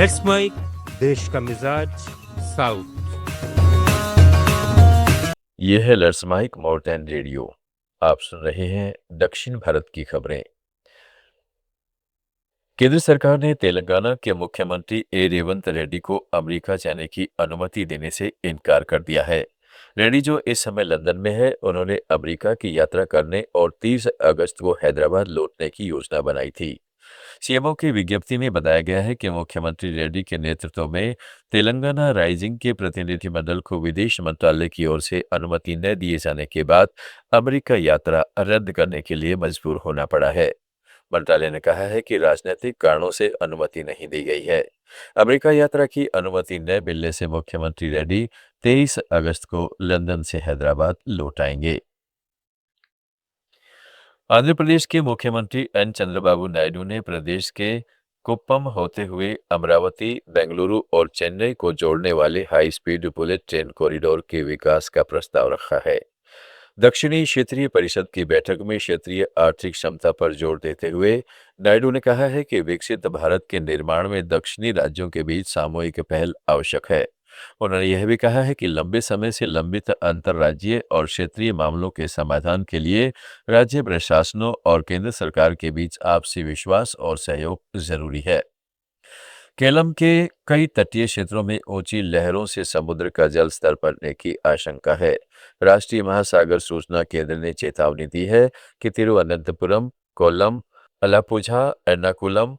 Let's mic देश का मिजाज साउथ। ये है लेट्स माइक माउंटेन रेडियो। आप सुन रहे हैं दक्षिण भारत की खबरें। केंद्र सरकार ने तेलंगाना के मुख्यमंत्री रेवंत रेड्डी को अमेरिका जाने की अनुमति देने से इनकार कर दिया है। रेड्डी, जो इस समय लंदन में है, उन्होंने अमेरिका की यात्रा करने और 30 अगस्त को हैदराबाद लौटने की योजना बनाई थी। सीएमओ की विज्ञप्ति में बताया गया है कि मुख्यमंत्री रेड्डी के नेतृत्व में तेलंगाना राइजिंग के प्रतिनिधिमंडल को विदेश मंत्रालय की ओर से अनुमति न दिए जाने के बाद अमेरिका यात्रा रद्द करने के लिए मजबूर होना पड़ा है। मंत्रालय ने कहा है कि राजनीतिक कारणों से अनुमति नहीं दी गई है। अमेरिका यात्रा की अनुमति न मिलने से मुख्यमंत्री रेड्डी 23 अगस्त को लंदन से हैदराबाद लौट आएंगे। आंध्र प्रदेश के मुख्यमंत्री एन चंद्रबाबू नायडू ने प्रदेश के कुप्पम होते हुए अमरावती, बेंगलुरु और चेन्नई को जोड़ने वाले high speed bullet train corridor के विकास का प्रस्ताव रखा है। दक्षिणी क्षेत्रीय परिषद की बैठक में क्षेत्रीय आर्थिक क्षमता पर जोर देते हुए नायडू ने कहा है कि विकसित भारत के निर्माण में दक्षिणी राज्यों के बीच सामूहिक पहल आवश्यक है। उन्होंने यह भी कहा है कि लंबे समय से लंबित अंतर्राज्यीय और क्षेत्रीय मामलों के समाधान के लिए राज्य प्रशासनों और केंद्र सरकार के बीच आपसी विश्वास और सहयोग जरूरी है। केरल के कई तटीय क्षेत्रों में ऊंची लहरों से समुद्र का जल स्तर बढ़ने की आशंका है। राष्ट्रीय महासागर सूचना केंद्र ने चेतावनी दी है कि तिरुवनंतपुरम, कोल्लम, अलापुझा, एर्नाकुलम,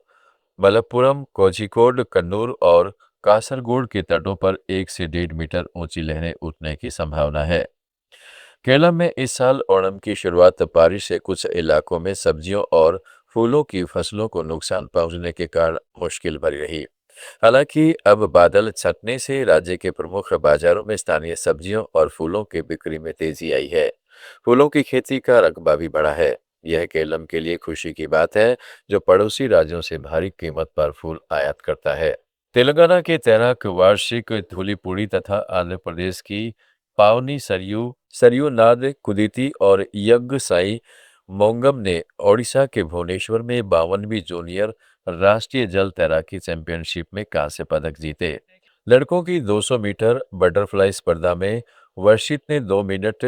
मलप्पुरम, कोझिकोड, कन्नूर और कासरगोड के तटों पर 1 से 1.5 मीटर ऊंची लहरें उठने की संभावना है। केरल में इस साल ओणम की शुरुआत बारिश से कुछ इलाकों में सब्जियों और फूलों की फसलों को नुकसान पहुंचने के कारण मुश्किल भरी रही। हालांकि अब बादल छटने से राज्य के प्रमुख बाजारों में स्थानीय सब्जियों और फूलों की बिक्री में तेजी आई है। फूलों की खेती का रकबा भी बढ़ा है। यह केरल के लिए खुशी की बात है, जो पड़ोसी राज्यों से भारी कीमत पर फूल आयात करता है। तेलंगाना के तैराक वार्षिक धूलिपुड़ी तथा आंध्र प्रदेश की पावनी सरयू सरयू नाद कुदिती और यज्ञ साई मोंगम ने ओडिशा के भुवनेश्वर में 52वीं जूनियर राष्ट्रीय जल तैराकी चैंपियनशिप में कांस्य पदक जीते। लड़कों की 200 मीटर बटरफ्लाई स्पर्धा में वर्षित ने 2 मिनट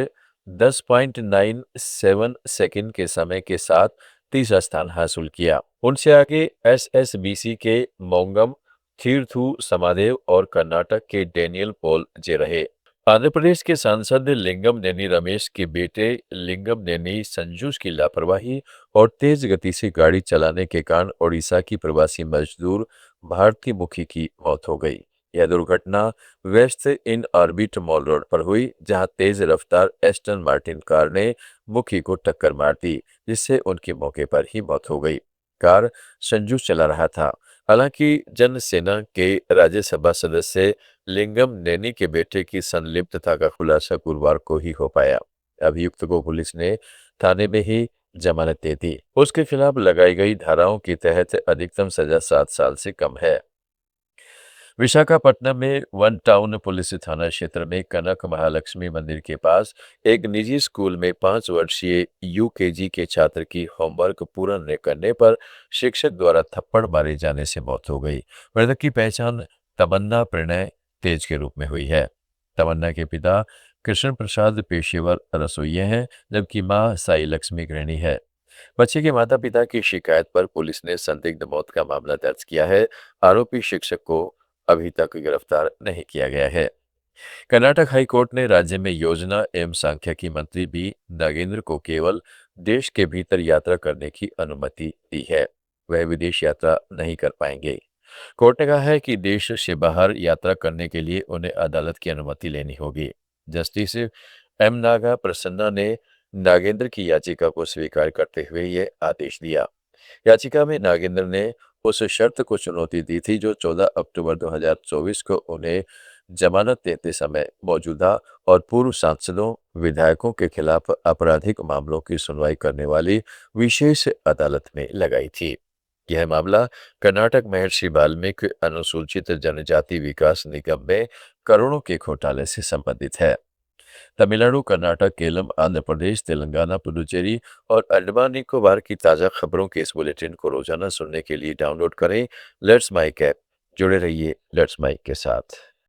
10.97 सेकंड के समय के साथ तीसरा स्थान हासिल किया। उनसे आगे एसएसबीसी के मोंगम थीर्थू समादेव और कर्नाटक के डेनियल पॉल जे रहे। आंध्र प्रदेश के सांसद लिंगम नेनी रमेश के बेटे लिंगम नेनी संजूस की लापरवाही और तेज गति से गाड़ी चलाने के कारण ओडिशा की प्रवासी मजदूर भारती मुखी की मौत हो गई। यह दुर्घटना west in Orbit Mall road पर हुई, जहां तेज रफ्तार एस्टन मार्टिन कार ने मुखी को टक्कर मार दी, जिससे उनकी मौके पर ही मौत हो गई। कार संजूस चला रहा था। हालांकि जनसेना के राज्यसभा सदस्य लिंगम नेनी के बेटे की संलिप्तता का खुलासा गुरुवार को ही हो पाया। अभियुक्त को पुलिस ने थाने में ही जमानत दे दी। उसके खिलाफ लगाई गई धाराओं के तहत अधिकतम सजा 7 साल से कम है। विशाखापट्टनम में वन टाउन पुलिस थाना क्षेत्र में कनक महालक्ष्मी मंदिर के पास एक निजी स्कूल में 5 वर्षीय यूकेजी के छात्र की होमवर्क पूरा न करने पर शिक्षक द्वारा थप्पड़ मारे जाने से मौत हो गई। मृतक की पहचान तमन्ना प्रणय तेज के रूप में हुई है। तमन्ना के पिता कृष्ण प्रसाद पेशेवर रसोइये हैं, जबकि मां साई लक्ष्मी गृहिणी है। बच्चे के माता पिता की शिकायत पर पुलिस ने संदिग्ध मौत का मामला दर्ज किया है। आरोपी शिक्षक को अभी तक गिरफ्तार नहीं किया गया है। कर्नाटक हाई कोर्ट ने राज्य में योजना एवं सांख्यिकी मंत्री बी नागेंद्र को केवल देश के भीतर यात्रा करने की अनुमति दी है। वह विदेश यात्रा नहीं कर पाएंगे। कोर्ट ने कहा है कि देश से बाहर यात्रा करने के लिए उन्हें अदालत की अनुमति लेनी होगी। जस्टिस एम नागा प्रसन्ना ने नागेंद्र की याचिका को स्वीकार करते हुए ये आदेश दिया। याचिका में नागेंद्र ने उस शर्त को चुनौती दी थी जो 14 अक्टूबर 2024 को उन्हें जमानत देते समय मौजूदा और पूर्व सांसदों, विधायकों के खिलाफ आपराधिक मामलों की सुनवाई करने वाली विशेष अदालत में लगाई थी। यह मामला कर्नाटक महर्षि वाल्मीकि अनुसूचित जनजाति विकास निगम में करोड़ों के घोटाले से संबंधित है। तमिलनाडु, कर्नाटक, केरल, आंध्र प्रदेश, तेलंगाना, पुडुचेरी और अंडमान निकोबार की ताज़ा खबरों के इस बुलेटिन को रोजाना सुनने के लिए डाउनलोड करें लेट्स माइक ऐप। जुड़े रहिए लेट्स माइक के साथ।